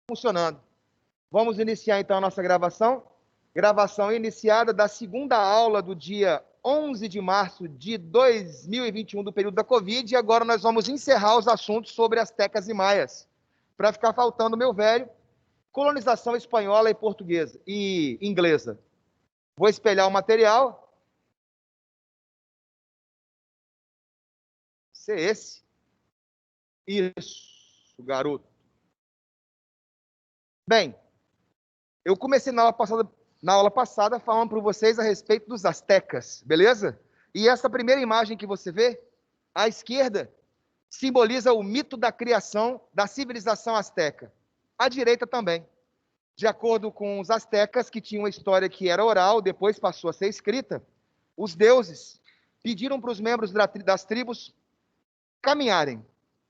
funcionando. Vamos iniciar então a nossa gravação. Gravação iniciada da segunda aula do dia 11 de março de 2021, do período da Covid, e agora nós vamos encerrar os assuntos sobre astecas e maias. Para ficar faltando, meu velho, colonização espanhola e portuguesa e inglesa. Vou espelhar o material. Ser esse. Isso, garoto. Bem, eu comecei na aula passada falando para vocês a respeito dos astecas, beleza? E essa primeira imagem que você vê, à esquerda, simboliza o mito da criação da civilização asteca. À direita também. De acordo com os astecas, que tinham uma história que era oral, depois passou a ser escrita, os deuses pediram para os membros das tribos caminharem,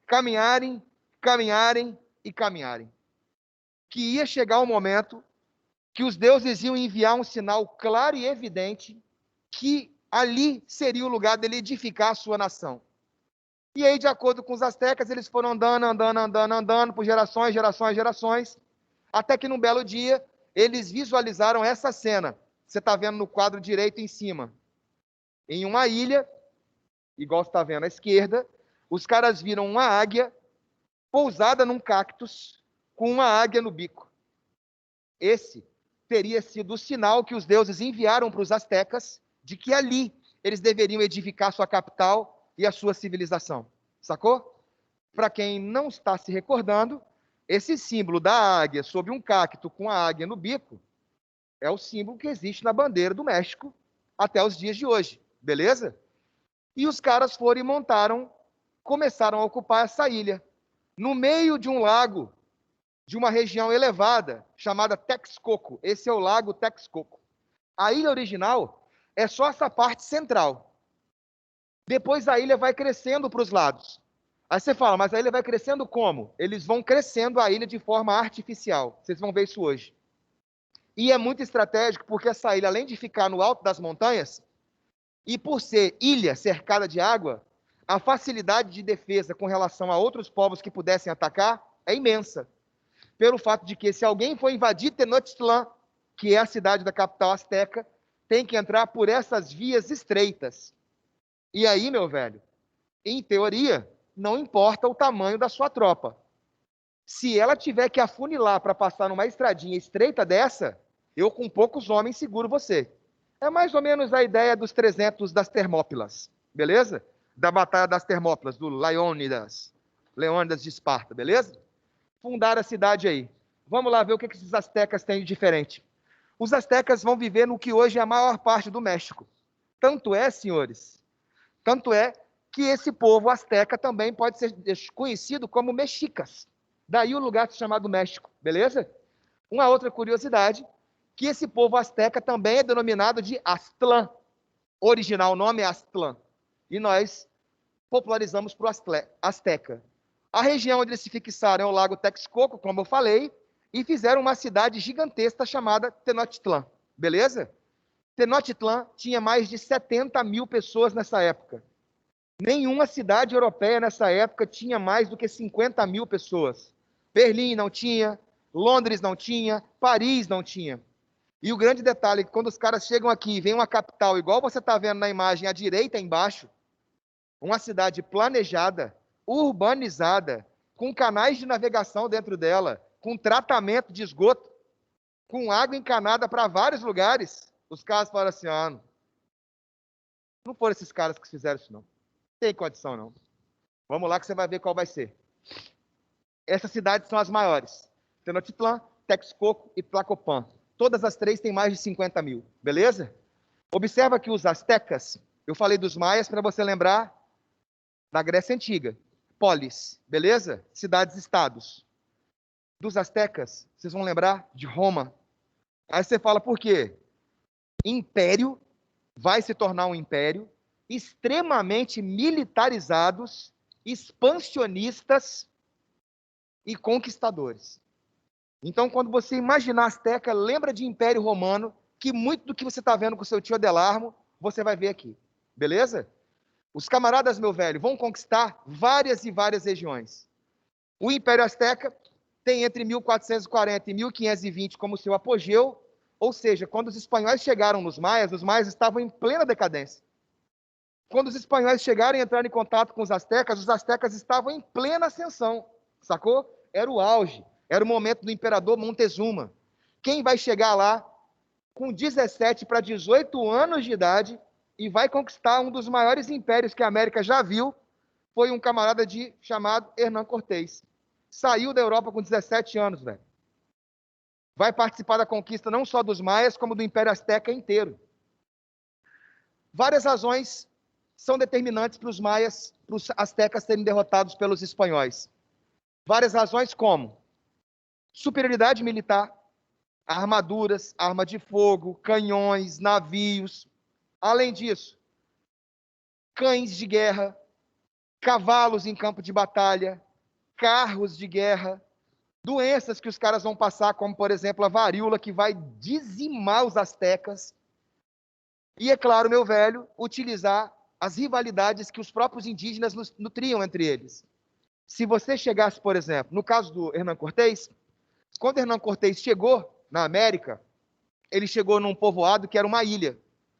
caminharem, caminharem e caminharem. Que ia chegar o momento que os deuses iam enviar um sinal claro e evidente que ali seria o lugar dele edificar a sua nação. E aí, de acordo com os astecas, eles foram andando por gerações, até que num belo dia, eles visualizaram essa cena. Você está vendo no quadro direito em cima. Em uma ilha, igual você está vendo à esquerda, os caras viram uma águia pousada num cactus com uma águia no bico. Esse teria sido o sinal que os deuses enviaram para os astecas de que ali eles deveriam edificar sua capital e a sua civilização. Sacou? Para quem não está se recordando, esse símbolo da águia sob um cacto com a águia no bico é o símbolo que existe na bandeira do México até os dias de hoje, beleza? E os caras foram e começaram a ocupar essa ilha, no meio de um lago, de uma região elevada, chamada Texcoco. Esse é o lago Texcoco. A ilha original é só essa parte central. Depois a ilha vai crescendo para os lados. Aí você fala, mas a ilha vai crescendo como? Eles vão crescendo a ilha de forma artificial. Vocês vão ver isso hoje. E é muito estratégico, porque essa ilha, além de ficar no alto das montanhas, e por ser ilha cercada de água, a facilidade de defesa com relação a outros povos que pudessem atacar é imensa. Pelo fato de que, se alguém for invadir Tenochtitlan, que é a cidade da capital asteca, tem que entrar por essas vias estreitas. E aí, meu velho, em teoria, não importa o tamanho da sua tropa. Se ela tiver que afunilar para passar numa estradinha estreita dessa, eu com poucos homens seguro você. É mais ou menos a ideia dos 300 das Termópilas, beleza? Da Batalha das Termópilas, do Leônidas de Esparta, beleza? Fundaram a cidade aí. Vamos lá ver o que esses astecas têm de diferente. Os astecas vão viver no que hoje é a maior parte do México. Tanto é, senhores, tanto é que esse povo asteca também pode ser conhecido como mexicas. Daí o lugar chamado México, beleza? Uma outra curiosidade, que esse povo asteca também é denominado de Aztlán. O original nome é Aztlán. E nós popularizamos para o asteca. A região onde eles se fixaram é o lago Texcoco, como eu falei, e fizeram uma cidade gigantesca chamada Tenochtitlan, beleza? Tenochtitlan tinha mais de 70 mil pessoas nessa época. Nenhuma cidade europeia nessa época tinha mais do que 50 mil pessoas. Berlim não tinha, Londres não tinha, Paris não tinha. E o grande detalhe é que quando os caras chegam aqui e vem uma capital, igual você está vendo na imagem à direita embaixo, uma cidade planejada, urbanizada, com canais de navegação dentro dela, com tratamento de esgoto, com água encanada para vários lugares, os caras falaram assim, não foram esses caras que fizeram isso não. Tem condição não. Vamos lá que você vai ver qual vai ser. Essas cidades são as maiores. Tenochtitlan, Texcoco e Tlacopan. Todas as três têm mais de 50 mil, beleza? Observa que os astecas, eu falei dos maias para você lembrar da Grécia Antiga. Polis, beleza? Cidades-estados. Dos astecas, vocês vão lembrar de Roma. Aí você fala, por quê? Império vai se tornar um império, extremamente militarizados, expansionistas e conquistadores. Então, quando você imaginar Azteca, lembra de Império Romano, que muito do que você está vendo com o seu tio Adelarmo, você vai ver aqui. Beleza? Os camaradas, meu velho, vão conquistar várias e várias regiões. O Império Azteca tem entre 1440 e 1520 como seu apogeu, ou seja, quando os espanhóis chegaram nos maias, os maias estavam em plena decadência. Quando os espanhóis chegaram e entraram em contato com os astecas estavam em plena ascensão, sacou? Era o auge, era o momento do imperador Montezuma. Quem vai chegar lá com 17 para 18 anos de idade e vai conquistar um dos maiores impérios que a América já viu, foi um camarada chamado Hernán Cortés. Saiu da Europa com 17 anos, velho. Vai participar da conquista não só dos maias, como do Império Azteca inteiro. Várias razões são determinantes para os maias, para os astecas serem derrotados pelos espanhóis. Várias razões como superioridade militar, armaduras, arma de fogo, canhões, navios. Além disso, cães de guerra, cavalos em campo de batalha, carros de guerra, doenças que os caras vão passar, como, por exemplo, a varíola, que vai dizimar os astecas. E, é claro, meu velho, utilizar as rivalidades que os próprios indígenas nutriam entre eles. Se você chegasse, por exemplo, no caso do Hernán Cortés, quando Hernán Cortés chegou na América, ele chegou num povoado que era uma ilha,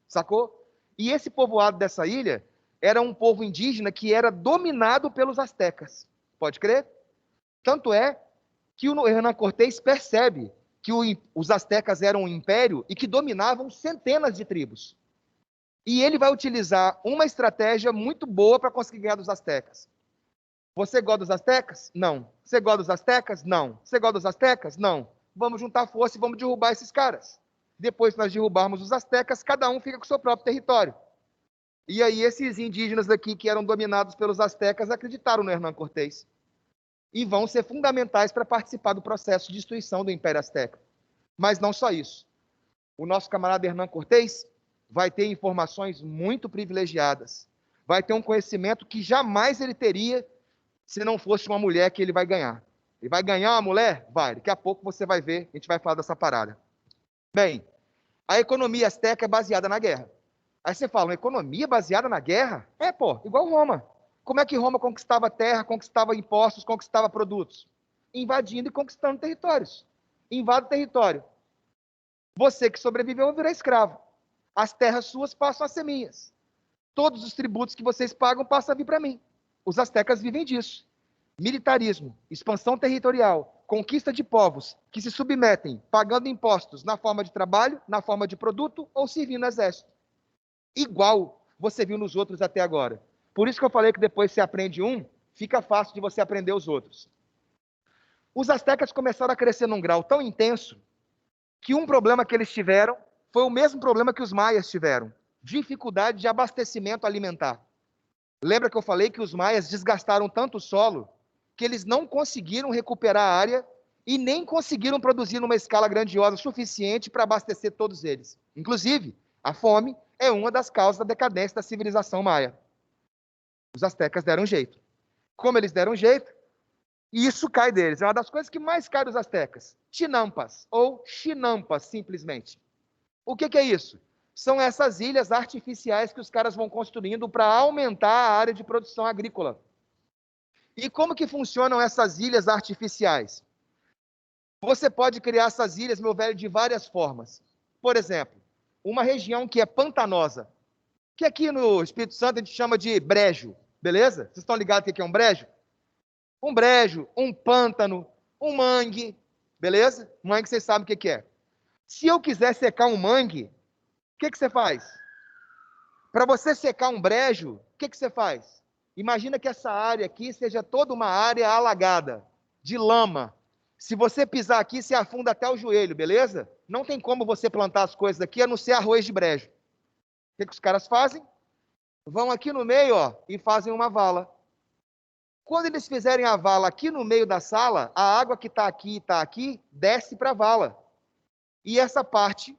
sacou? E esse povoado dessa ilha era um povo indígena que era dominado pelos astecas. Pode crer? Tanto é que o Hernán Cortés percebe que os astecas eram um império e que dominavam centenas de tribos. E ele vai utilizar uma estratégia muito boa para conseguir ganhar dos astecas. Você gosta dos astecas? Não. Você gosta dos astecas? Não. Você gosta dos astecas? Não. Vamos juntar força e vamos derrubar esses caras. Depois que nós derrubarmos os astecas, cada um fica com o seu próprio território. E aí esses indígenas daqui que eram dominados pelos astecas acreditaram no Hernán Cortés. E vão ser fundamentais para participar do processo de destruição do Império Azteca. Mas não só isso. O nosso camarada Hernán Cortés vai ter informações muito privilegiadas. Vai ter um conhecimento que jamais ele teria se não fosse uma mulher que ele vai ganhar. Ele vai ganhar uma mulher? Vai. Daqui a pouco você vai ver, a gente vai falar dessa parada. Bem, a economia azteca é baseada na guerra. Aí você fala, uma economia baseada na guerra? É, pô, igual Roma. Como é que Roma conquistava terra, conquistava impostos, conquistava produtos? Invadindo e conquistando territórios. Invade o território. Você que sobreviveu vai virar escravo. As terras suas passam a ser minhas. Todos os tributos que vocês pagam passam a vir para mim. Os astecas vivem disso. Militarismo, expansão territorial, conquista de povos que se submetem pagando impostos na forma de trabalho, na forma de produto ou servindo no exército. Igual você viu nos outros até agora. Por isso que eu falei que depois você aprende um, fica fácil de você aprender os outros. Os astecas começaram a crescer num grau tão intenso que um problema que eles tiveram foi o mesmo problema que os maias tiveram: dificuldade de abastecimento alimentar. Lembra que eu falei que os maias desgastaram tanto o solo que eles não conseguiram recuperar a área e nem conseguiram produzir numa escala grandiosa suficiente para abastecer todos eles. Inclusive, a fome é uma das causas da decadência da civilização maia. Os astecas deram jeito. Como eles deram jeito, isso cai deles. É uma das coisas que mais cai dos astecas. Chinampas, ou chinampas, simplesmente. O que é isso? São essas ilhas artificiais que os caras vão construindo para aumentar a área de produção agrícola. E como que funcionam essas ilhas artificiais? Você pode criar essas ilhas, meu velho, de várias formas. Por exemplo, uma região que é pantanosa, que aqui no Espírito Santo a gente chama de brejo, beleza? Vocês estão ligados o que é um brejo? Um brejo, um pântano, um mangue, beleza? Mangue vocês sabem o que é. Se eu quiser secar um mangue, o que você faz? Para você secar um brejo, o que você faz? Imagina que essa área aqui seja toda uma área alagada, de lama. Se você pisar aqui, você afunda até o joelho, beleza? Não tem como você plantar as coisas aqui, a não ser arroz de brejo. O que os caras fazem? Vão aqui no meio, ó, e fazem uma vala. Quando eles fizerem a vala aqui no meio da sala, a água que está aqui, desce para a vala. E essa parte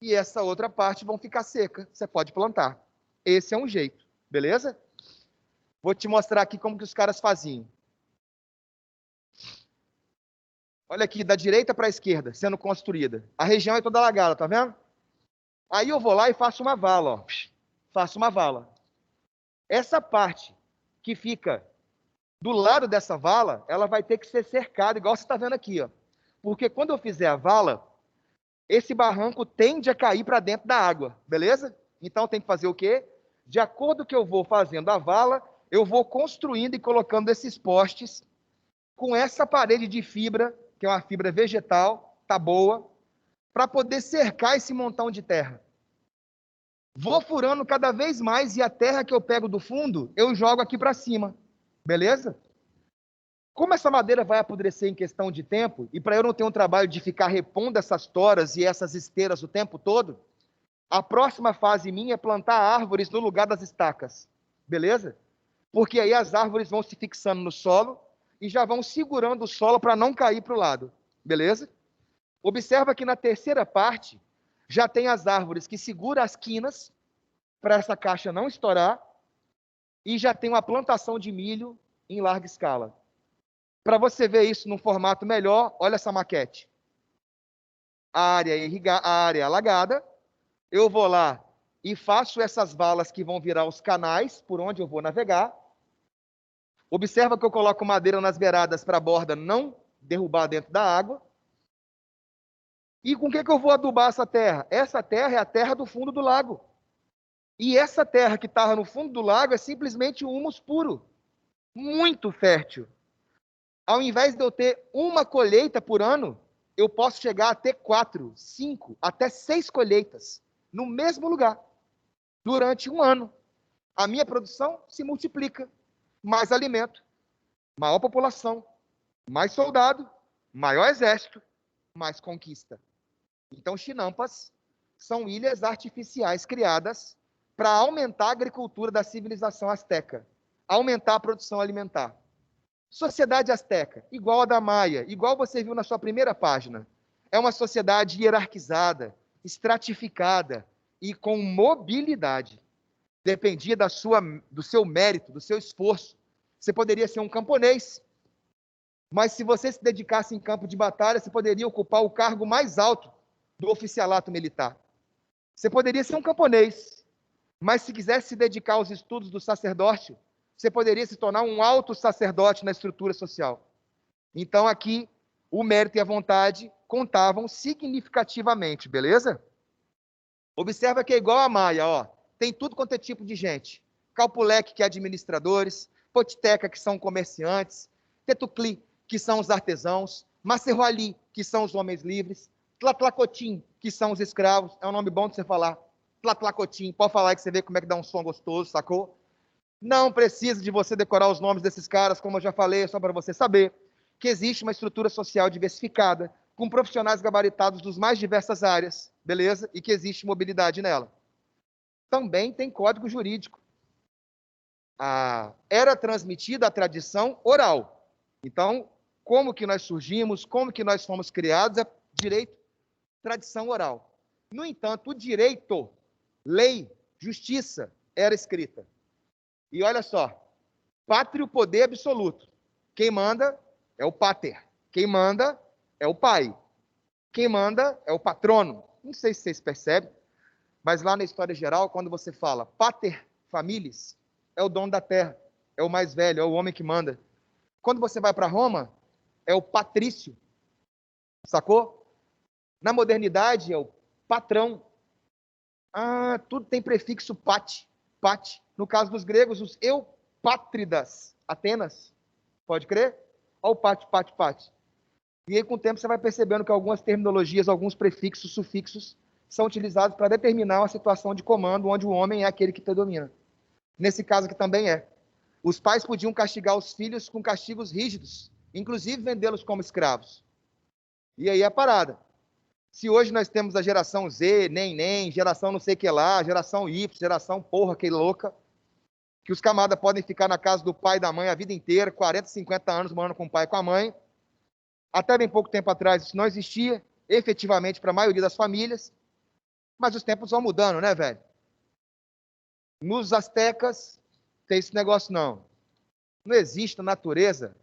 e essa outra parte vão ficar seca. Você pode plantar. Esse é um jeito, beleza? Vou te mostrar aqui como que os caras faziam. Olha aqui, da direita para a esquerda, sendo construída. A região é toda alagada, tá vendo? Aí eu vou lá e faço uma vala, ó. Faço uma vala. Essa parte que fica do lado dessa vala, ela vai ter que ser cercada, igual você está vendo aqui, ó. Porque quando eu fizer a vala, esse barranco tende a cair para dentro da água, beleza? Então tem que fazer o quê? De acordo com que eu vou fazendo a vala, eu vou construindo e colocando esses postes com essa parede de fibra, que é uma fibra vegetal, tá boa, para poder cercar esse montão de terra. Vou furando cada vez mais e a terra que eu pego do fundo, eu jogo aqui para cima, beleza? Como essa madeira vai apodrecer em questão de tempo, e para eu não ter um trabalho de ficar repondo essas toras e essas esteiras o tempo todo, a próxima fase minha é plantar árvores no lugar das estacas, beleza? Porque aí as árvores vão se fixando no solo e já vão segurando o solo para não cair para o lado, beleza? Observa que na terceira parte já tem as árvores que seguram as quinas para essa caixa não estourar e já tem uma plantação de milho em larga escala. Para você ver isso num formato melhor, olha essa maquete. A área alagada, eu vou lá e faço essas valas que vão virar os canais por onde eu vou navegar. Observa que eu coloco madeira nas beiradas para a borda não derrubar dentro da água. E com o que eu vou adubar essa terra? Essa terra é a terra do fundo do lago. E essa terra que estava no fundo do lago é simplesmente um humus puro, muito fértil. Ao invés de eu ter uma colheita por ano, eu posso chegar a ter 4, 5, até 6 colheitas no mesmo lugar, durante um ano. A minha produção se multiplica. Mais alimento, maior população, mais soldado, maior exército, mais conquista. Então, chinampas são ilhas artificiais criadas para aumentar a agricultura da civilização asteca, aumentar a produção alimentar. Sociedade asteca, igual a da Maia, igual você viu na sua primeira página. É uma sociedade hierarquizada, estratificada e com mobilidade. Dependia do seu mérito, do seu esforço. Você poderia ser um camponês, mas se você se dedicasse em campo de batalha, você poderia ocupar o cargo mais alto do oficialato militar. Você poderia ser um camponês, mas se quisesse se dedicar aos estudos do sacerdócio, você poderia se tornar um alto sacerdote na estrutura social. Então, aqui, o mérito e a vontade contavam significativamente, beleza? Observa que é igual a Maia, ó. Tem tudo quanto é tipo de gente. Calpuleque, que é administradores, Potiteca, que são comerciantes, Tetucli, que são os artesãos, Macerroali, que são os homens livres, Tlatlacotim, que são os escravos. É um nome bom de você falar. Tlatlacotim, pode falar aí que você vê como é que dá um som gostoso, sacou? Não precisa de você decorar os nomes desses caras, como eu já falei, é só para você saber que existe uma estrutura social diversificada, com profissionais gabaritados dos mais diversas áreas, beleza? E que existe mobilidade nela. Também tem código jurídico. Era transmitida a tradição oral. Então, como que nós surgimos, como que nós fomos criados, é direito, tradição oral. No entanto, o direito, lei, justiça, era escrita. E olha só, pátrio poder absoluto. Quem manda é o pater. Quem manda é o pai. Quem manda é o patrono. Não sei se vocês percebem, mas lá na história geral, quando você fala pater familias, é o dono da terra, é o mais velho, é o homem que manda. Quando você vai para Roma, é o patrício, sacou? Na modernidade, é o patrão. Tudo tem prefixo pat. No caso dos gregos, os eupátridas, Atenas, pode crer? Olha o pat. E aí, com o tempo, você vai percebendo que algumas terminologias, alguns prefixos, sufixos, são utilizados para determinar uma situação de comando onde o homem é aquele que predomina. Nesse caso aqui também é. Os pais podiam castigar os filhos com castigos rígidos, inclusive vendê-los como escravos. E aí a parada. Se hoje nós temos a geração Z, nem, geração não sei o que lá, geração Y, geração porra que louca, que os camaradas podem ficar na casa do pai e da mãe a vida inteira, 40, 50 anos morando com o pai e com a mãe. Até bem pouco tempo atrás isso não existia, efetivamente, para a maioria das famílias, mas os tempos vão mudando, né, velho? Nos astecas, tem esse negócio não. Não existe na natureza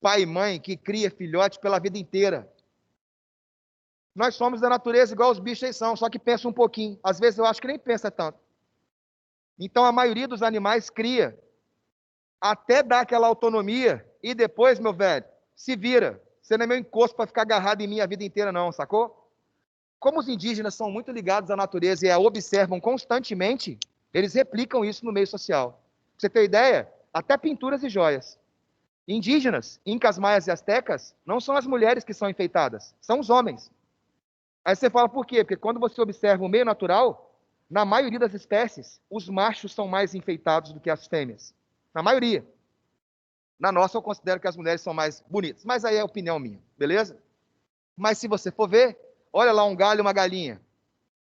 pai e mãe que cria filhote pela vida inteira. Nós somos da natureza igual os bichos aí são, só que pensa um pouquinho. Às vezes eu acho que nem pensa tanto. Então a maioria dos animais cria até dar aquela autonomia e depois, meu velho, se vira. Você não é meu encosto para ficar agarrado em mim a vida inteira, não, sacou? Como os indígenas são muito ligados à natureza e a observam constantemente, eles replicam isso no meio social. Pra você ter ideia, até pinturas e joias. Indígenas, incas, maias e astecas, não são as mulheres que são enfeitadas, são os homens. Aí você fala por quê? Porque quando você observa o meio natural, na maioria das espécies, os machos são mais enfeitados do que as fêmeas. Na maioria. Na nossa, eu considero que as mulheres são mais bonitas. Mas aí é opinião minha, beleza? Mas se você for ver, olha lá um galho e uma galinha.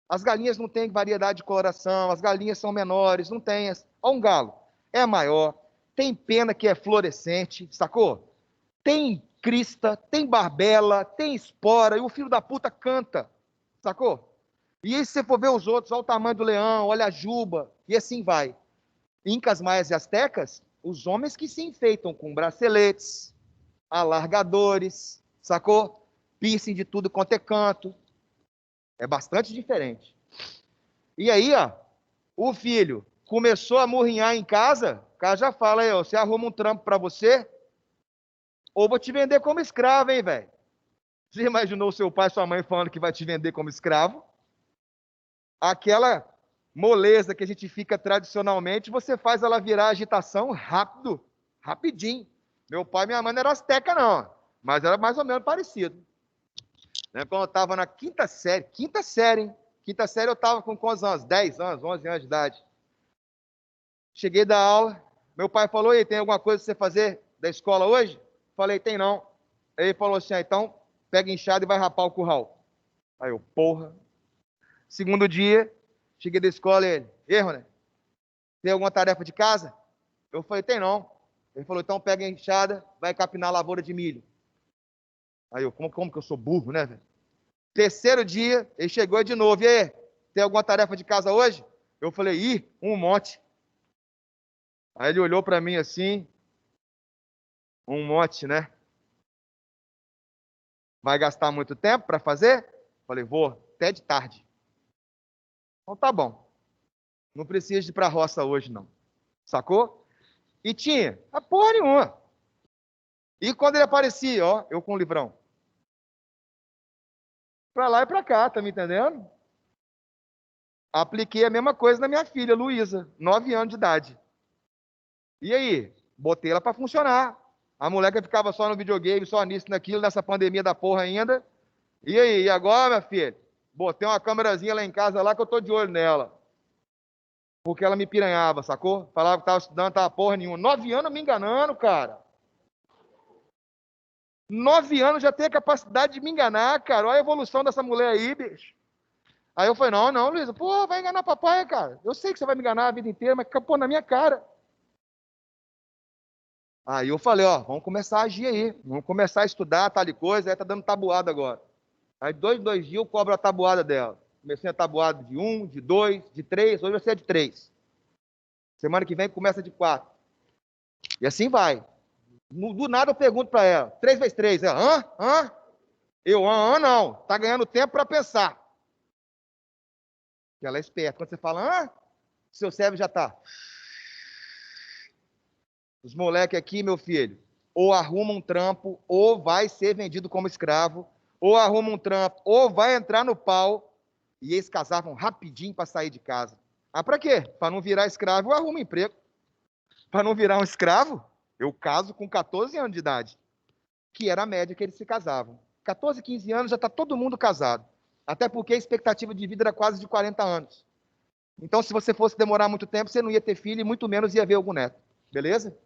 As galinhas não têm variedade de coloração, as galinhas são menores, não tem. Olha um galo. É maior, tem pena que é fluorescente, sacou? Tem crista, tem barbela, tem espora, e o filho da puta canta, sacou? E aí, se você for ver os outros, olha o tamanho do leão, olha a juba, e assim vai. Incas, maias e astecas, os homens que se enfeitam com braceletes, alargadores, sacou? Piercing de tudo quanto é canto. É bastante diferente. E aí, ó, o filho começou a murrinhar em casa, o cara já fala aí, ó, você arruma um trampo pra você, ou vou te vender como escravo, hein, velho? Você imaginou seu pai e sua mãe falando que vai te vender como escravo? Aquela moleza que a gente fica tradicionalmente, você faz ela virar agitação rápido, rapidinho. Meu pai e minha mãe não eram asteca, não, mas era mais ou menos parecido. Né? Quando eu estava na quinta série, hein? Quinta série eu estava com quantos anos? 10 anos, 11 anos de idade. Cheguei da aula, meu pai falou, e tem alguma coisa para você fazer da escola hoje? Falei, tem não. Ele falou assim, ah, então pega enxada e vai rapar o curral. Aí eu, porra. Segundo dia, cheguei da escola e ele, erro, né? Tem alguma tarefa de casa? Eu falei, tem não. Ele falou, então pega a enxada, vai capinar a lavoura de milho. Aí eu, como que eu sou burro, né, velho? Terceiro dia, ele chegou de novo, e aí, tem alguma tarefa de casa hoje? Eu falei, um monte. Aí ele olhou para mim assim, um monte, né? Vai gastar muito tempo para fazer? Falei, vou, até de tarde. Então tá bom. Não precisa ir para a roça hoje, não. Sacou? E tinha, a porra nenhuma. E quando ele aparecia, ó, eu com o livrão. Pra lá e pra cá, tá me entendendo? Apliquei a mesma coisa na minha filha, Luísa, 9 anos de idade. E aí? Botei ela pra funcionar. A moleca ficava só no videogame, só nisso, naquilo, nessa pandemia da porra ainda. E aí? E agora, minha filha? Botei uma câmerazinha lá em casa lá que eu tô de olho nela. Porque ela me piranhava, sacou? Falava que tava estudando, tava porra nenhuma. 9 anos me enganando, cara. 9 anos já tem a capacidade de me enganar, cara. Olha a evolução dessa mulher aí, bicho. Aí eu falei, não, Luísa, pô, vai enganar papai, cara. Eu sei que você vai me enganar a vida inteira, mas fica, pô, na minha cara. Aí eu falei, ó, vamos começar a agir aí. Vamos começar a estudar tal e coisa. Aí tá dando tabuada agora. Aí dois dias eu cobro a tabuada dela. Comecei a tabuada de 1, de 2, de 3. Hoje vai ser de 3. Semana que vem começa de 4. E assim vai. Do nada eu pergunto para ela, 3 vezes 3. Ela, hã? Eu, não. Tá ganhando tempo para pensar. Porque ela é esperta. Quando você fala, seu cérebro já tá. Os moleques aqui, meu filho, ou arruma um trampo, ou vai ser vendido como escravo, ou arruma um trampo, ou vai entrar no pau. E eles casavam rapidinho para sair de casa. Ah, para quê? Para não virar escravo, eu arrumo emprego. Para não virar um escravo, eu caso com 14 anos de idade, que era a média que eles se casavam. 14, 15 anos já está todo mundo casado. Até porque a expectativa de vida era quase de 40 anos. Então, se você fosse demorar muito tempo, você não ia ter filho e muito menos ia ver algum neto. Beleza?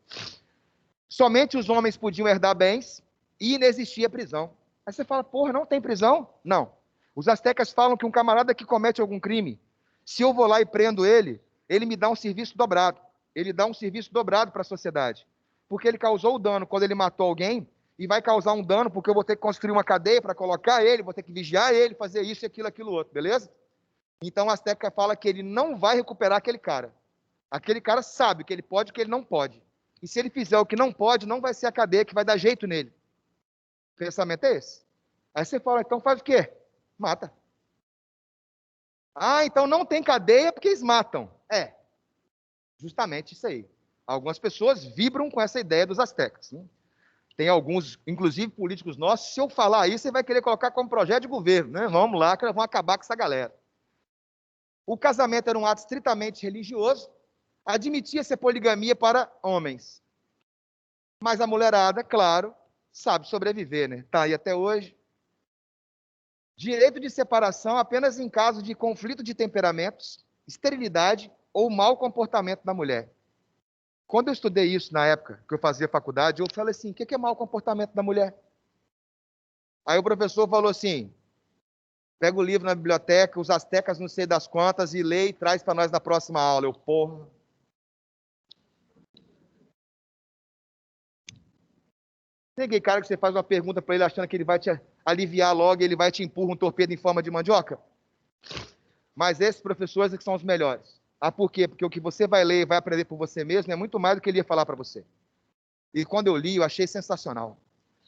Somente os homens podiam herdar bens e não existia prisão. Aí você fala, porra, não tem prisão? Não. Os astecas falam que um camarada que comete algum crime, se eu vou lá e prendo ele, ele me dá um serviço dobrado. Ele dá um serviço dobrado para a sociedade. Porque ele causou o dano quando ele matou alguém e vai causar um dano porque eu vou ter que construir uma cadeia para colocar ele, vou ter que vigiar ele, fazer isso, aquilo, outro, beleza? Então, a Asteca fala que ele não vai recuperar aquele cara. Aquele cara sabe o que ele pode e o que ele não pode. E se ele fizer o que não pode, não vai ser a cadeia que vai dar jeito nele. O pensamento é esse. Aí você fala, então faz o quê? Mata. Ah, então não tem cadeia porque eles matam. É, justamente isso aí. Algumas pessoas vibram com essa ideia dos astecas, né? Tem alguns, inclusive políticos nossos, se eu falar isso, você vai querer colocar como projeto de governo, né? Vamos lá, que vão acabar com essa galera. O casamento era um ato estritamente religioso, admitia-se a poligamia para homens. Mas a mulherada, claro, sabe sobreviver, né? Está aí até hoje. Direito de separação apenas em caso de conflito de temperamentos, esterilidade ou mau comportamento da mulher. Quando eu estudei isso na época que eu fazia faculdade, eu falei assim, o que é mau comportamento da mulher? Aí o professor falou assim, pega o livro na biblioteca, os astecas não sei das quantas, e lê e traz para nós na próxima aula. Eu, porra. Peguei cara que você faz uma pergunta para ele achando que ele vai te aliviar logo e ele vai te empurrar um torpedo em forma de mandioca. Mas esses professores é que são os melhores. Ah, por quê? Porque o que você vai ler e vai aprender por você mesmo é muito mais do que ele ia falar para você. E quando eu li, eu achei sensacional.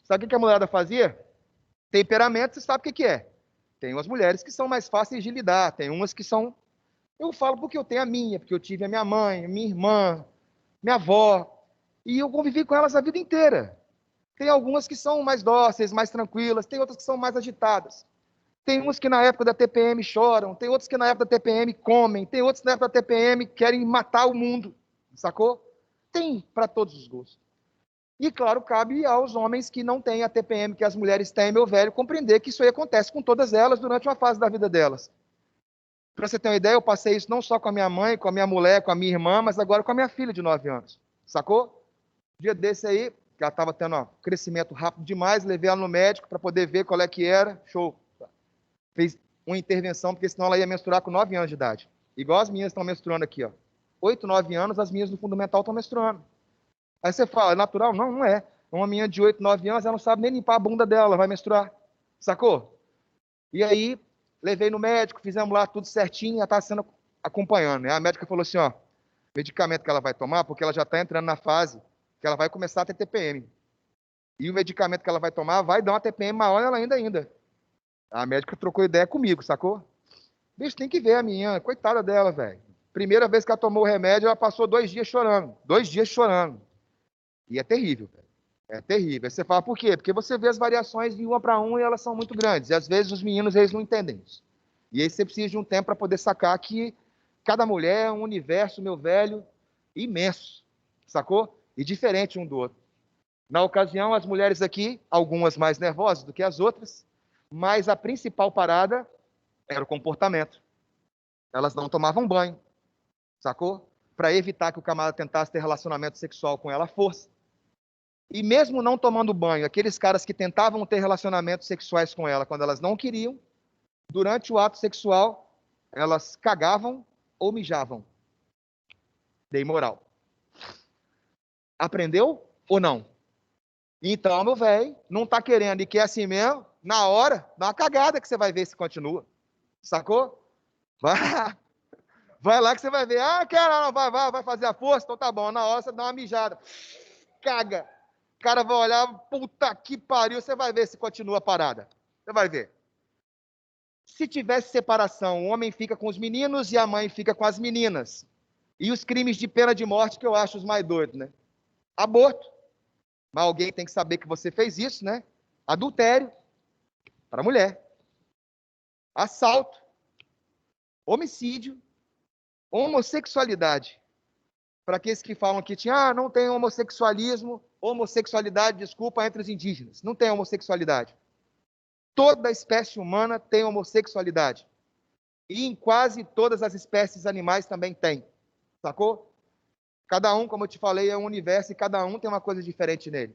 Sabe o que a mulherada fazia? Temperamento, você sabe o que é. Tem umas mulheres que são mais fáceis de lidar, tem umas que são... Eu falo porque eu tenho a minha, porque eu tive a minha mãe, minha irmã, minha avó, e eu convivi com elas a vida inteira. Tem algumas que são mais dóceis, mais tranquilas, tem outras que são mais agitadas. Tem uns que na época da TPM choram, tem outros que na época da TPM comem, tem outros que na época da TPM querem matar o mundo, sacou? Tem para todos os gostos. E, claro, cabe aos homens que não têm a TPM que as mulheres têm, meu velho, compreender que isso aí acontece com todas elas durante uma fase da vida delas. Para você ter uma ideia, eu passei isso não só com a minha mãe, com a minha mulher, com a minha irmã, mas agora com a minha filha de 9 anos, sacou? Dia desse aí, que ela estava tendo um crescimento rápido demais, levei ela no médico para poder ver qual é que era, show. Fez uma intervenção, porque senão ela ia menstruar com 9 anos de idade. Igual as minhas estão menstruando aqui, ó. 8, 9 anos, as minhas do fundamental estão menstruando. Aí você fala, é natural? Não, não é. Uma menina de 8, 9 anos, ela não sabe nem limpar a bunda dela, ela vai menstruar. Sacou? E aí, levei no médico, fizemos lá tudo certinho, ela está sendo acompanhando, né? A médica falou assim, ó, medicamento que ela vai tomar, porque ela já está entrando na fase que ela vai começar a ter TPM. E o medicamento que ela vai tomar vai dar uma TPM maior nela ainda. A médica trocou ideia comigo, sacou? Bicho, tem que ver a menina, coitada dela, velho. Primeira vez que ela tomou o remédio, ela passou 2 dias chorando. 2 dias chorando. E é terrível, velho. É terrível. Aí você fala, por quê? Porque você vê as variações de uma para um e elas são muito grandes. E às vezes os meninos, eles não entendem isso. E aí você precisa de um tempo para poder sacar que cada mulher é um universo, meu velho, imenso. Sacou? E diferente um do outro. Na ocasião, as mulheres aqui, algumas mais nervosas do que as outras, mas a principal parada era o comportamento. Elas não tomavam banho, sacou? Para evitar que o camarada tentasse ter relacionamento sexual com ela à força. E mesmo não tomando banho, aqueles caras que tentavam ter relacionamentos sexuais com ela quando elas não queriam, durante o ato sexual, elas cagavam ou mijavam. Dei moral. Aprendeu ou não? Então, meu velho, não tá querendo e quer assim mesmo, na hora, dá uma cagada que você vai ver se continua. Sacou? Vai lá que você vai ver. Ah, quero, não, vai fazer a força, então tá bom. Na hora você dá uma mijada. Caga. O cara vai olhar, puta que pariu, você vai ver se continua a parada. Você vai ver. Se tivesse separação, o homem fica com os meninos e a mãe fica com as meninas. E os crimes de pena de morte que eu acho os mais doidos, né? Aborto. Mas alguém tem que saber que você fez isso, né? Adultério para a mulher. Assalto. Homicídio. Homossexualidade. Para aqueles que falam que tinha, não tem homossexualidade, desculpa, entre os indígenas. Não tem homossexualidade. Toda espécie humana tem homossexualidade. E em quase todas as espécies animais também tem. Sacou? Cada um, como eu te falei, é um universo e cada um tem uma coisa diferente nele.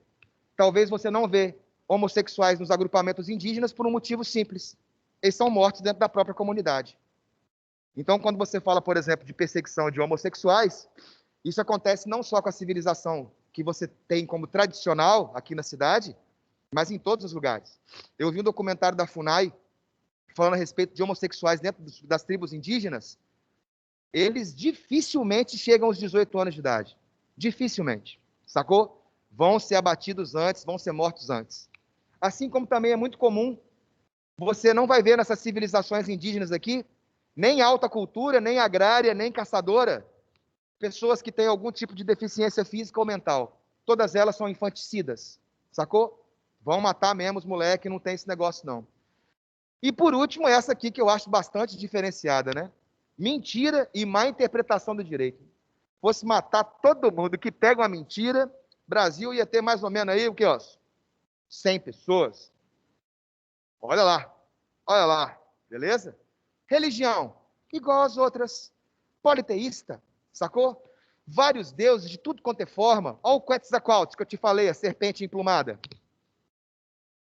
Talvez você não vê homossexuais nos agrupamentos indígenas por um motivo simples. Eles são mortos dentro da própria comunidade. Então, quando você fala, por exemplo, de perseguição de homossexuais, isso acontece não só com a civilização que você tem como tradicional aqui na cidade, mas em todos os lugares. Eu vi um documentário da FUNAI falando a respeito de homossexuais dentro das tribos indígenas. Eles dificilmente chegam aos 18 anos de idade. Dificilmente. Sacou? Vão ser abatidos antes, vão ser mortos antes. Assim como também é muito comum, você não vai ver nessas civilizações indígenas aqui, nem alta cultura, nem agrária, nem caçadora, pessoas que têm algum tipo de deficiência física ou mental. Todas elas são infanticidas, sacou? Vão matar mesmo os moleques, não tem esse negócio não. E por último, essa aqui que eu acho bastante diferenciada, né? Mentira e má interpretação do direito. Fosse matar todo mundo que pega uma mentira, Brasil ia ter mais ou menos aí o que, ó? 100 pessoas. Olha lá, beleza? Religião, igual às outras. Politeísta, sacou? Vários deuses de tudo quanto é forma. Olha o Quetzalcoatl, que eu te falei, a serpente emplumada.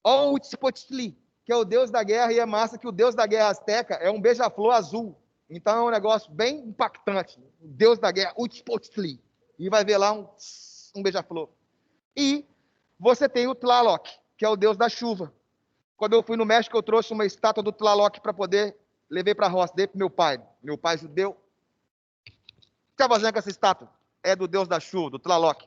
Olha o Huitzilopochtli, que é o deus da guerra, e é massa que o deus da guerra azteca é um beija-flor azul. Então é um negócio bem impactante. O deus da guerra, Huitzilopochtli. E vai ver lá um beija-flor. E você tem o Tlaloc, que é o deus da chuva. Quando eu fui no México, eu trouxe uma estátua do Tlaloc para poder levar para a roça, dei para meu pai judeu. O que está fazendo com essa estátua? É do deus da chuva, do Tlaloc.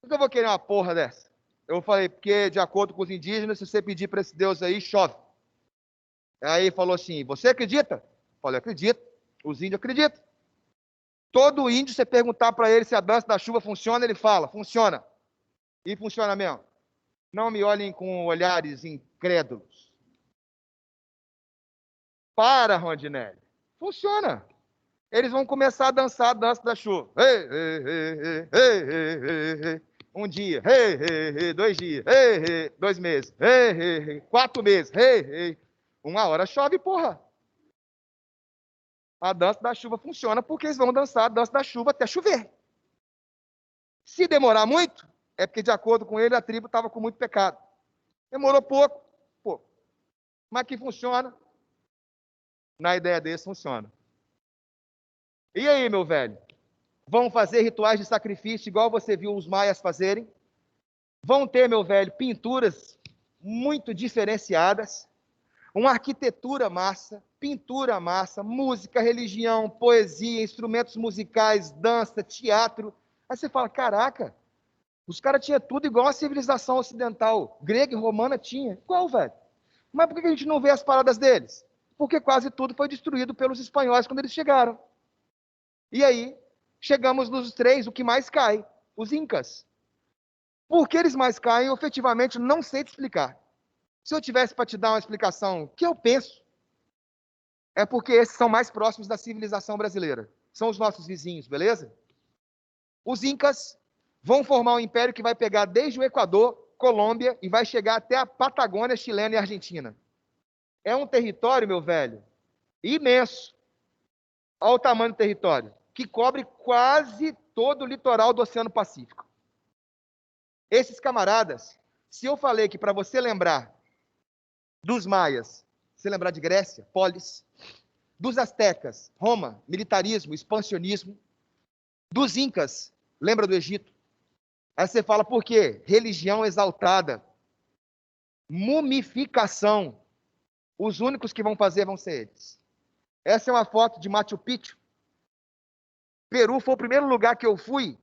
Por que eu vou querer uma porra dessa? Eu falei, porque de acordo com os indígenas, se você pedir para esse deus aí, chove. Aí falou assim, você acredita? Eu falei, acredito. Os índios acreditam. Todo índio, você perguntar para ele se a dança da chuva funciona, ele fala, funciona. E funciona mesmo. Não me olhem com olhares incrédulos. Para, Rondinelli. Funciona. Eles vão começar a dançar a dança da chuva. Ei, ei, ei, ei, ei, ei. Um dia, 2 dias, 2 meses, 4 meses, 1 hora chove, porra. A dança da chuva funciona porque eles vão dançar a dança da chuva até chover. Se demorar muito, é porque, de acordo com ele, a tribo estava com muito pecado. Demorou pouco, pô. Mas que funciona. Na ideia deles, funciona. E aí, meu velho? Vão fazer rituais de sacrifício, igual você viu os maias fazerem. Vão ter, meu velho, pinturas muito diferenciadas. Uma arquitetura massa, pintura massa, música, religião, poesia, instrumentos musicais, dança, teatro. Aí você fala, caraca, os caras tinham tudo igual a civilização ocidental. Grega e romana tinha. Igual, velho. Mas por que a gente não vê as paradas deles? Porque quase tudo foi destruído pelos espanhóis quando eles chegaram. E aí, chegamos nos 3, o que mais cai? Os incas. Por que eles mais caem? Eu efetivamente não sei te explicar. Se eu tivesse para te dar uma explicação, o que eu penso é porque esses são mais próximos da civilização brasileira. São os nossos vizinhos, beleza? Os incas vão formar um império que vai pegar desde o Equador, Colômbia, e vai chegar até a Patagônia chilena e Argentina. É um território, meu velho, imenso. Olha o tamanho do território, que cobre quase todo o litoral do Oceano Pacífico. Esses camaradas, se eu falei que para você lembrar dos maias, você lembrar de Grécia, polis, dos astecas, Roma, militarismo, expansionismo, dos incas, lembra do Egito? Aí você fala por quê? Religião exaltada, mumificação. Os únicos que vão fazer vão ser eles. Essa é uma foto de Machu Picchu. Peru foi o primeiro lugar que eu fui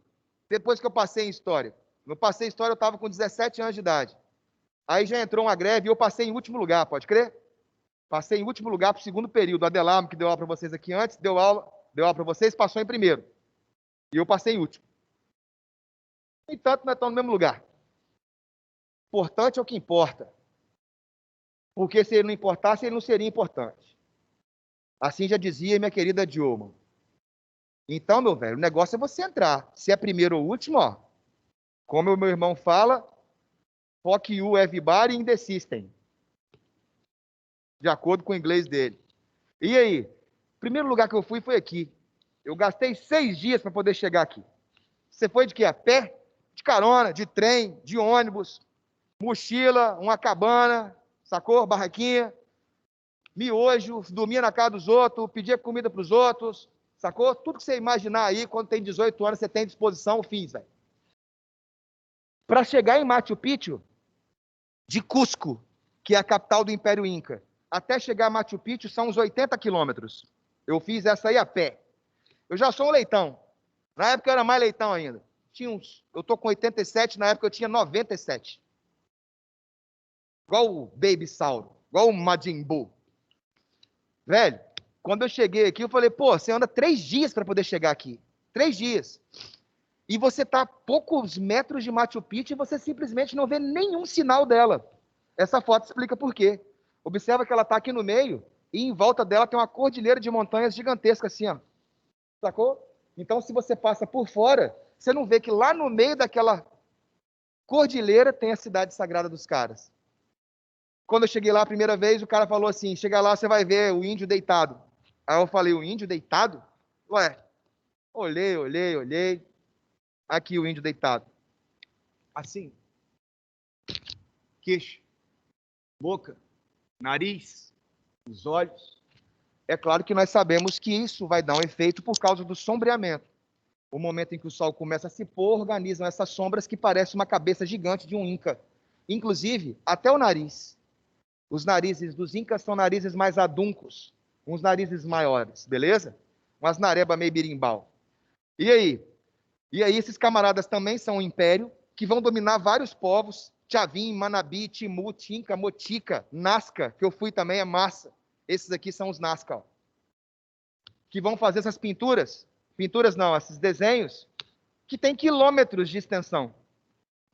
depois que eu passei em História. No passei em História eu estava com 17 anos de idade. Aí já entrou uma greve e eu passei em último lugar, pode crer? Passei em último lugar para o segundo período. A Adelarmo, que deu aula para vocês aqui antes, deu aula para vocês, passou em primeiro. E eu passei em último. No entanto, nós estamos no mesmo lugar. Importante é o que importa. Porque se ele não importasse, ele não seria importante. Assim já dizia minha querida Dilma. Então, meu velho, o negócio é você entrar. Se é primeiro ou último, ó. Como o meu irmão fala, fuck you, everybody in the system. De acordo com o inglês dele. E aí? O primeiro lugar que eu fui foi aqui. Eu gastei 6 dias para poder chegar aqui. Você foi de quê? A pé? De carona, de trem, de ônibus, mochila, uma cabana, sacou? Barraquinha, miojo, dormia na casa dos outros, pedia comida para os outros, sacou? Tudo que você imaginar aí, quando tem 18 anos, você tem disposição, eu fiz, velho. Para chegar em Machu Picchu, de Cusco, que é a capital do Império Inca, até chegar a Machu Picchu são uns 80 quilômetros. Eu fiz essa aí a pé. Eu já sou um leitão. Na época eu era mais leitão ainda. Eu tô com 87, na época eu tinha 97. Igual o Baby Sauro, igual o Majin Buu. Velho, quando eu cheguei aqui, eu falei, pô, você anda 3 dias para poder chegar aqui. 3 dias. E você está a poucos metros de Machu Picchu e você simplesmente não vê nenhum sinal dela. Essa foto explica por quê. Observa que ela está aqui no meio e em volta dela tem uma cordilheira de montanhas gigantesca assim, ó. Sacou? Então, se você passa por fora, você não vê que lá no meio daquela cordilheira tem a cidade sagrada dos caras. Quando eu cheguei lá a primeira vez, o cara falou assim, chega lá, você vai ver o índio deitado. Aí eu falei, o índio deitado? Ué, olhei. Aqui o índio deitado. Assim. Queixo, boca, nariz, os olhos. É claro que nós sabemos que isso vai dar um efeito por causa do sombreamento. O momento em que o sol começa a se pôr, organizam essas sombras que parecem uma cabeça gigante de um inca. Inclusive, até o nariz. Os narizes dos incas são narizes mais aduncos, uns narizes maiores, beleza? Umas nareba meio birimbau. E aí? E aí esses camaradas também são um império que vão dominar vários povos, Chavin, Manabi, Timu, Tinca, Motica, Nazca, que eu fui também, é massa. Esses aqui são os Nazca, ó. Que vão fazer essas pinturas não, esses desenhos, que tem quilômetros de extensão.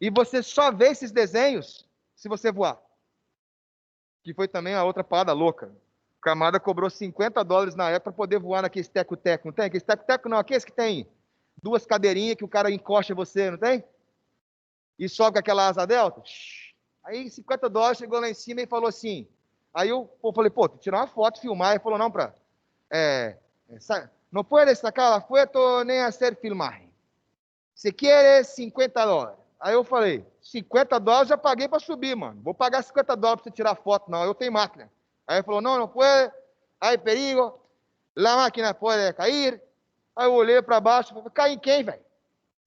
E você só vê esses desenhos se você voar. Que foi também a outra parada louca. O camarada cobrou $50 na época para poder voar naquele teco-teco, não tem? Aquele teco-teco não, aqueles que tem 2 cadeirinhas que o cara encosta você, não tem? E sobe com aquela asa delta. Aí $50 chegou lá em cima e falou assim. Aí eu falei, pô, tirar uma foto, filmar. Ele falou, não, não puedes sacar la foto nem hacer filmagem. Se quer $50. Aí eu falei, $50 já paguei para subir, mano. Vou pagar $50 para você tirar foto, não. Eu tenho máquina. Aí ele falou, não puede, hay perigo, la máquina pode cair. Aí eu olhei para baixo, falei, cair em quem, velho?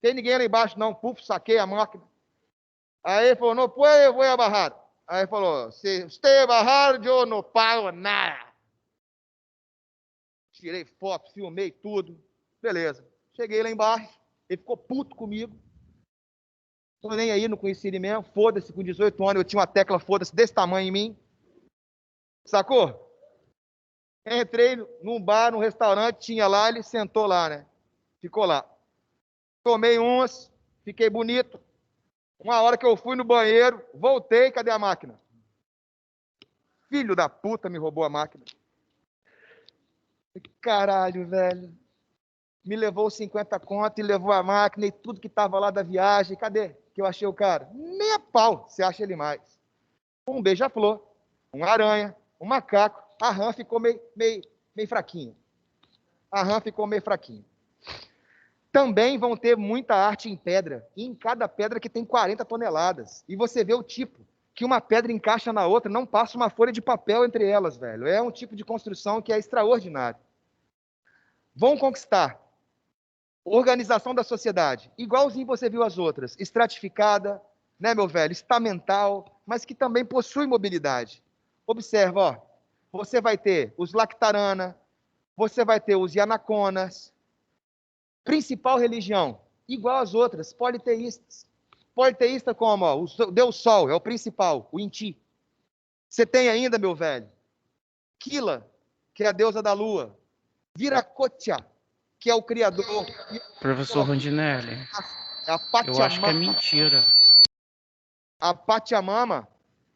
Tem ninguém ali embaixo, não. Puf, saquei a máquina. Aí ele falou, não puede, vou abarrar. Aí ele falou, se você barrar, eu não pago nada. Tirei foto, filmei tudo. Beleza. Cheguei lá embaixo, ele ficou puto comigo. Tô nem aí, não conheci ele mesmo. Foda-se, com 18 anos eu tinha uma tecla foda-se desse tamanho em mim. Sacou? Entrei num bar, num restaurante, tinha lá, ele sentou lá, né? Ficou lá. Tomei umas, fiquei bonito. Uma hora que eu fui no banheiro, voltei, cadê a máquina? Filho da puta me roubou a máquina. Caralho, velho. Me levou 50 conto e levou a máquina e tudo que tava lá da viagem. Cadê que eu achei o cara? Nem a pau, você acha ele mais. Um beija-flor, uma aranha, um macaco. A rã ficou meio fraquinha. A rã ficou meio fraquinha. Também vão ter muita arte em pedra. E em cada pedra que tem 40 toneladas. E você vê o tipo que uma pedra encaixa na outra, não passa uma folha de papel entre elas, velho. É um tipo de construção que é extraordinário. Vão conquistar. Organização da sociedade. Igualzinho você viu as outras. Estratificada, né, meu velho? Estamental, mas que também possui mobilidade. Observa, ó. Você vai ter os Lactarana, você vai ter os Yanaconas. Principal religião, igual às outras, politeístas. Politeísta como? Ó, o Deus Sol é o principal, o Inti. Você tem ainda, meu velho, Kila, que é a deusa da lua. Viracocha, que é o criador. Professor Rondinelli, É a Pachamama. eu acho que é mentira. A Pachamama,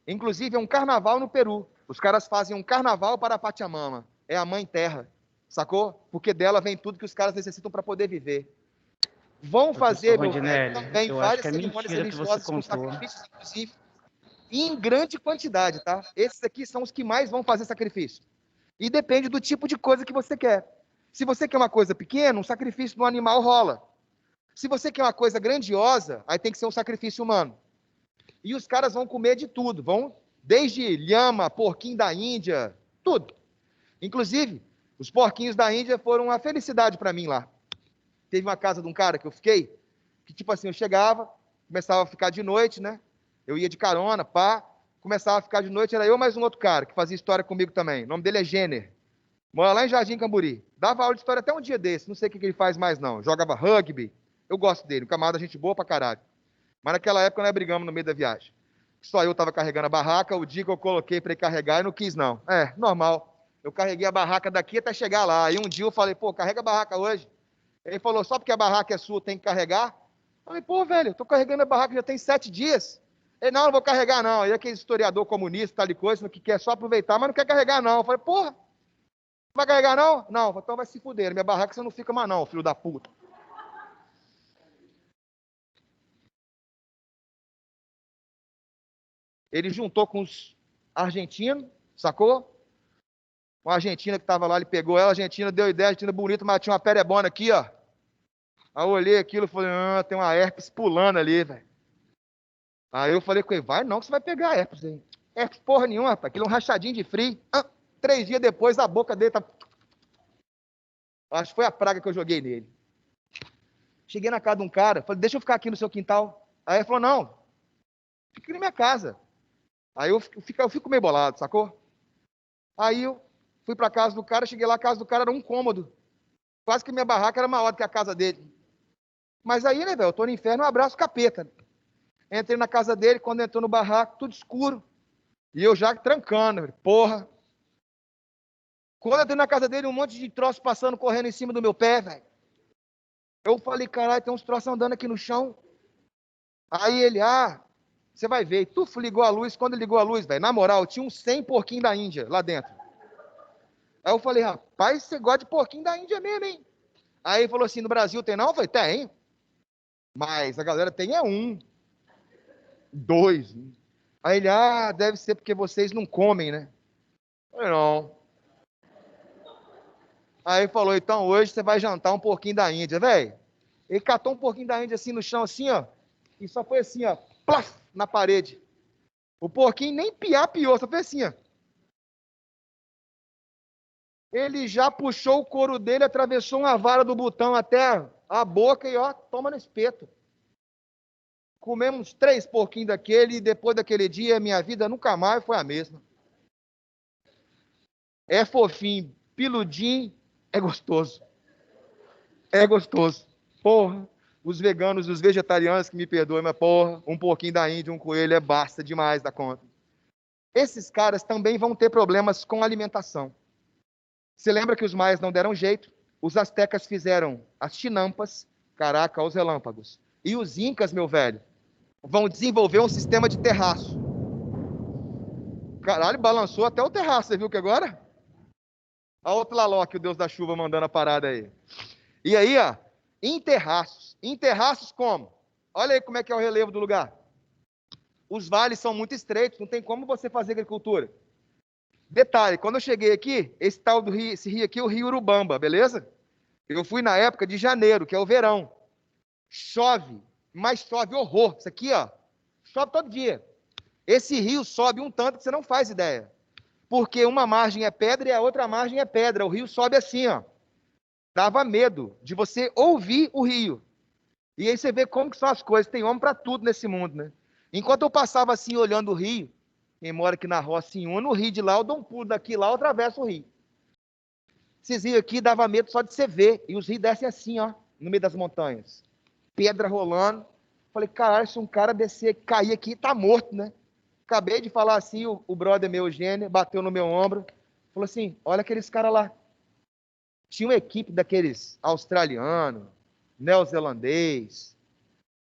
inclusive, é um carnaval no Peru. Os caras fazem um carnaval para a Pachamama. É a mãe terra, sacou? Porque dela vem tudo que os caras necessitam para poder viver. Vão fazer, meu velho, também várias cerimônias religiosas com sacrifícios, inclusive, em grande quantidade, tá? Esses aqui são os que mais vão fazer sacrifício. E depende do tipo de coisa que você quer. Se você quer uma coisa pequena, um sacrifício no animal rola. Se você quer uma coisa grandiosa, aí tem que ser um sacrifício humano. E os caras vão comer de tudo, vão desde lhama, porquinho da Índia, tudo. Inclusive, os porquinhos da Índia foram uma felicidade para mim lá. Teve uma casa de um cara que eu fiquei, que tipo assim, eu chegava, começava a ficar de noite, né? Eu ia de carona, pá, começava a ficar de noite, era eu mais um outro cara que fazia história comigo também. O nome dele é Jenner. Mora lá em Jardim Camburi. Dava aula de história até um dia desse, não sei o que ele faz mais não. Jogava rugby. Eu gosto dele, um camarada, gente boa pra caralho. Mas naquela época nós brigamos no meio da viagem. Só eu tava carregando a barraca, o dia que eu coloquei para ele carregar, eu não quis não. É, normal. Eu carreguei a barraca daqui até chegar lá. Aí um dia eu falei, pô, carrega a barraca hoje. Ele falou, só porque a barraca é sua, tem que carregar? Eu falei, pô, velho, eu tô carregando a barraca já tem 7 dias. Ele, não vou carregar não. Ele é aquele historiador comunista, tal de coisa, que quer só aproveitar, mas não quer carregar não. Eu falei, porra, não vai carregar não? Não, então vai se fuder, minha barraca você não fica mais não, filho da puta. Ele juntou com os argentinos, sacou? Uma argentina que estava lá, ele pegou ela, a argentina deu ideia, a argentina bonita, mas tinha uma perebona aqui, ó. Aí eu olhei aquilo e falei, tem uma herpes pulando ali, velho. Aí eu falei com ele, vai não, que você vai pegar herpes aí. Herpes porra nenhuma, rapaz, aquilo é um rachadinho de frio. 3 dias depois, a boca dele tá... Acho que foi a praga que eu joguei nele. Cheguei na casa de um cara, falei, deixa eu ficar aqui no seu quintal. Aí ele falou, não, fica aqui na minha casa. Aí eu fico meio bolado, sacou? Aí eu fui pra casa do cara, cheguei lá, a casa do cara era um cômodo. Quase que minha barraca era maior do que a casa dele. Mas aí, né, velho, eu tô no inferno, um abraço capeta. Entrei na casa dele, quando entrou no barraco, tudo escuro. E eu já trancando, velho. Porra. Quando eu entrei na casa dele, um monte de troço passando, correndo em cima do meu pé, velho. Eu falei, caralho, tem uns troços andando aqui no chão. Aí ele, você vai ver. E tu ligou a luz, quando ele ligou a luz, velho, na moral, tinha uns 100 porquinhos da Índia lá dentro. Aí eu falei, rapaz, você gosta de porquinho da Índia mesmo, hein? Aí ele falou assim, no Brasil tem não? Eu falei, tem. Mas a galera tem um, 2. Aí ele, deve ser porque vocês não comem, né? Eu falei, não. Aí ele falou, então hoje você vai jantar um porquinho da Índia, velho. Ele catou um porquinho da Índia assim no chão, assim, ó. E só foi assim, ó, plaf, na parede. O porquinho nem piou, só foi assim, ó. Ele já puxou o couro dele, atravessou uma vara do botão até a boca e, ó, toma no espeto. Comemos 3 porquinhos daquele e depois daquele dia, minha vida nunca mais foi a mesma. É fofinho, piludinho, é gostoso. É gostoso. Porra, os veganos, os vegetarianos que me perdoem, mas porra, um porquinho da Índia, um coelho é basta demais da conta. Esses caras também vão ter problemas com alimentação. Você lembra que os maias não deram jeito? Os astecas fizeram as chinampas, caraca, os relâmpagos. E os incas, meu velho, vão desenvolver um sistema de terraço. Caralho, balançou até o terraço, você viu que agora? Olha o Tlaloc, o deus da chuva, mandando a parada aí. E aí, ó, em terraços. Em terraços como? Olha aí como é que é o relevo do lugar. Os vales são muito estreitos, não tem como você fazer agricultura. Detalhe, quando eu cheguei aqui, esse tal do rio, esse rio aqui é o Rio Urubamba, beleza? Eu fui na época de janeiro, que é o verão. Chove, mas chove horror. Isso aqui, ó, chove todo dia. Esse rio sobe um tanto que você não faz ideia. Porque uma margem é pedra e a outra margem é pedra. O rio sobe assim, ó. Dava medo de você ouvir o rio. E aí você vê como que são as coisas. Tem homem para tudo nesse mundo, né? Enquanto eu passava assim, olhando o rio, quem mora aqui na roça, em no rio de lá, eu dou um pulo daqui lá, eu atravesso o rio. Esses rios aqui dava medo só de você ver. E os rios descem assim, ó, no meio das montanhas. Pedra rolando. Falei, caralho, se um cara descer, cair aqui, tá morto, né? Acabei de falar assim, o brother meu, Eugênio, bateu no meu ombro. Falou assim, olha aqueles caras lá. Tinha uma equipe daqueles australiano, neozelandês.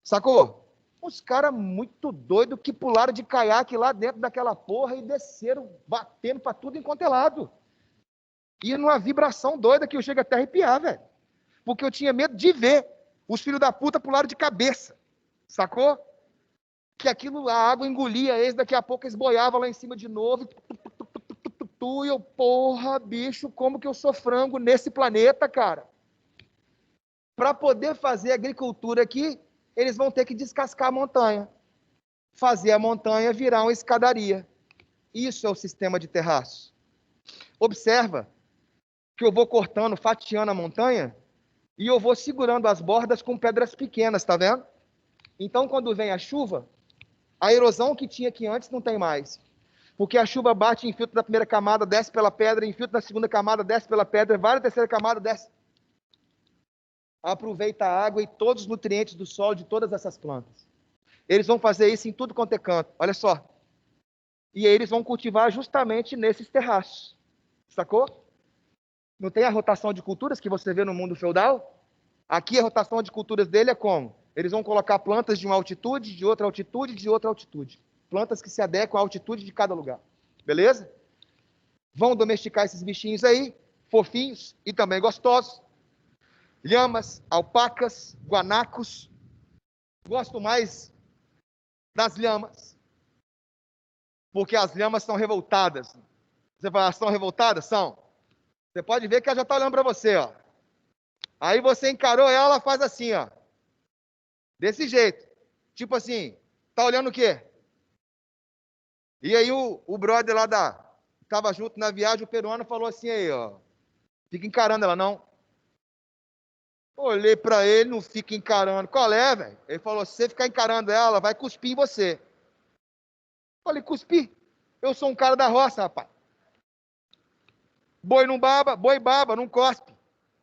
Sacou? Uns caras muito doidos que pularam de caiaque lá dentro daquela porra e desceram, batendo pra tudo enquanto é lado. E numa vibração doida que eu chego até a arrepiar, velho. Porque eu tinha medo de ver os filhos da puta pularam de cabeça. Sacou? Que aquilo, a água engolia eles, daqui a pouco eles boiavam lá em cima de novo. E eu, porra, bicho, como que eu sou frango nesse planeta, cara? Para poder fazer agricultura aqui, eles vão ter que descascar a montanha. Fazer a montanha virar uma escadaria. Isso é o sistema de terraço. Observa que eu vou cortando, fatiando a montanha e eu vou segurando as bordas com pedras pequenas, tá vendo? Então, quando vem a chuva, a erosão que tinha aqui antes não tem mais. Porque a chuva bate, infiltra na primeira camada, desce pela pedra, infiltra na segunda camada, desce pela pedra, vai na terceira camada, desce. Aproveita a água e todos os nutrientes do solo de todas essas plantas. Eles vão fazer isso em tudo quanto é canto. Olha só. E aí eles vão cultivar justamente nesses terraços. Sacou? Não tem a rotação de culturas que você vê no mundo feudal? Aqui a rotação de culturas dele é como? Eles vão colocar plantas de uma altitude, de outra altitude, de outra altitude. Plantas que se adequam à altitude de cada lugar. Beleza? Vão domesticar esses bichinhos aí, fofinhos e também gostosos. Lhamas, alpacas, guanacos. Gosto mais das lhamas, porque as lhamas são revoltadas. Você fala, são revoltadas? São. Você pode ver que ela já está olhando para você, ó. Aí você encarou ela, ela faz assim, ó. Desse jeito. Tipo assim, tá olhando o quê? E aí o brother lá tava junto na viagem, o peruano falou assim aí, ó. Fica encarando ela, não. Olhei para ele, não fica encarando. Qual é, velho? Ele falou, se você ficar encarando ela, vai cuspir em você. Falei, cuspir? Eu sou um cara da roça, rapaz. Boi não baba, boi baba, não cospe.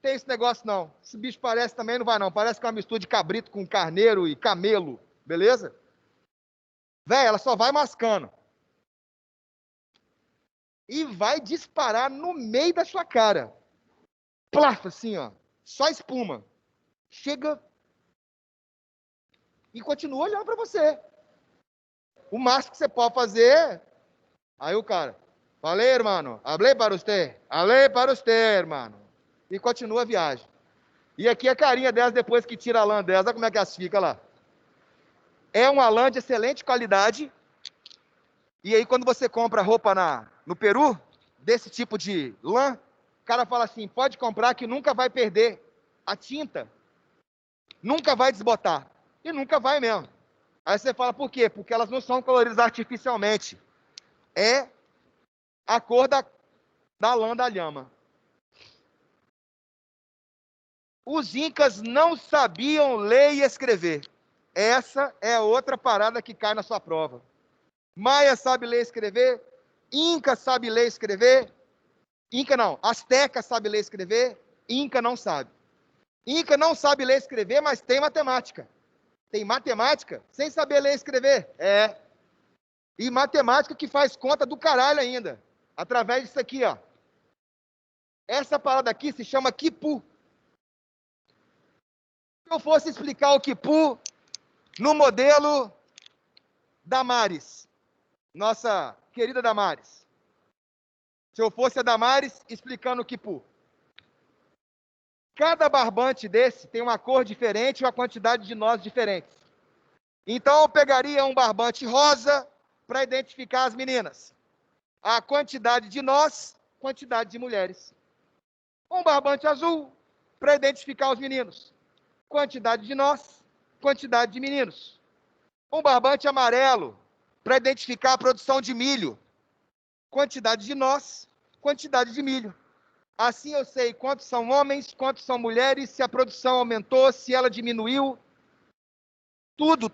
Tem esse negócio não. Esse bicho parece também, não vai não. Parece que é uma mistura de cabrito com carneiro e camelo. Beleza? Véi, ela só vai mascando. E vai disparar no meio da sua cara. Plaf, assim, ó. Só espuma. Chega e continua olhando para você. O máximo que você pode fazer... Aí o cara... Falei, irmão. Hablei para você. Hablei para você, irmão. E continua a viagem. E aqui a carinha delas depois que tira a lã delas. Olha como é que elas ficam lá. É uma lã de excelente qualidade. E aí quando você compra roupa no Peru, desse tipo de lã, o cara fala assim, pode comprar que nunca vai perder a tinta. Nunca vai desbotar. E nunca vai mesmo. Aí você fala, por quê? Porque elas não são coloridas artificialmente. É a cor da lã da lhama. Os incas não sabiam ler e escrever. Essa é outra parada que cai na sua prova. Maia sabe ler e escrever. Inca sabe ler e escrever. Inca não. Azteca sabe ler e escrever. Inca não sabe. Inca não sabe ler e escrever, mas tem matemática. Tem matemática sem saber ler e escrever. É. E matemática que faz conta do caralho ainda. Através disso aqui, ó. Essa parada aqui se chama quipu. Se eu fosse explicar o quipu no modelo Damares, nossa querida Damares. Se eu fosse a Damares explicando o quipu. Cada barbante desse tem uma cor diferente e uma quantidade de nós diferentes. Então eu pegaria um barbante rosa para identificar as meninas. A quantidade de nós, quantidade de mulheres. Um barbante azul para identificar os meninos. Quantidade de nós, quantidade de meninos. Um barbante amarelo para identificar a produção de milho. Quantidade de nós, quantidade de milho. Assim eu sei quantos são homens, quantos são mulheres, se a produção aumentou, se ela diminuiu. Tudo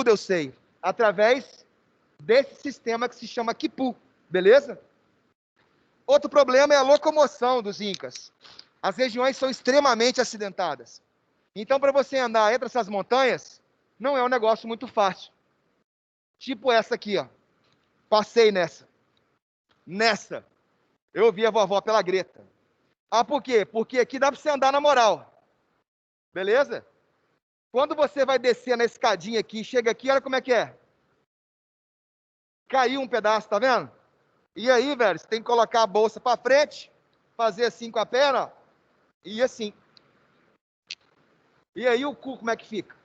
eu sei. Através desse sistema que se chama quipu. Beleza? Outro problema é a locomoção dos incas. As regiões são extremamente acidentadas. Então, para você andar entre essas montanhas, não é um negócio muito fácil. Tipo essa aqui, ó. Passei nessa. Nessa. Eu vi a vovó pela greta. Ah, por quê? Porque aqui dá para você andar na moral. Beleza? Quando você vai descer na escadinha aqui, chega aqui, olha como é que é. Caiu um pedaço, tá vendo? E aí, velho, você tem que colocar a bolsa para frente, fazer assim com a perna, ó, e assim. E aí o cu, como é que fica?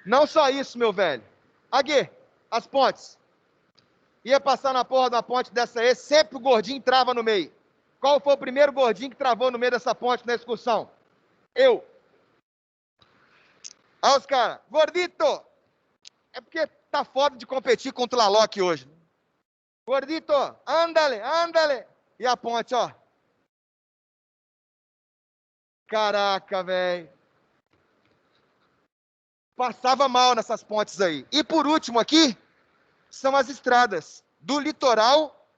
Não só isso, meu velho. Aqui, as pontes. Ia passar na porra da ponte dessa aí, sempre o gordinho trava no meio. Qual foi o primeiro gordinho que travou no meio dessa ponte na excursão? Eu. Aí os caras, gordito! É porque tá foda de competir com o Tlaloc hoje. Gordito, ándale, ándale. E a ponte, ó. Caraca, velho. Passava mal nessas pontes aí. E por último aqui, são as estradas do litoral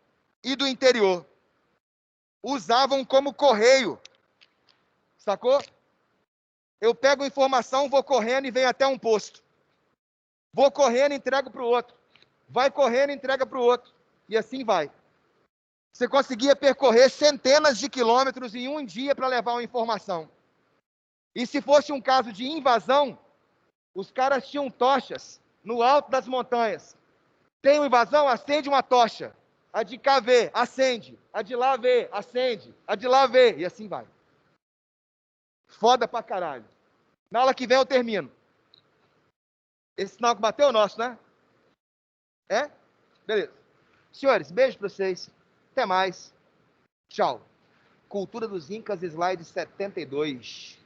e do interior. Usavam como correio. Sacou? Eu pego informação, vou correndo e venho até um posto. Vou correndo e entrego para o outro. Vai correndo e entrega para o outro. E assim vai. Você conseguia percorrer centenas de quilômetros em um dia para levar uma informação. E se fosse um caso de invasão, os caras tinham tochas no alto das montanhas. Tem uma invasão, acende uma tocha. A de cá vê, acende. A de lá vê, acende. A de lá vê, e assim vai. Foda pra caralho. Na aula que vem eu termino. Esse sinal que bateu é o nosso, né? É? Beleza. Senhores, beijo pra vocês. Até mais. Tchau. Cultura dos Incas, slide 72.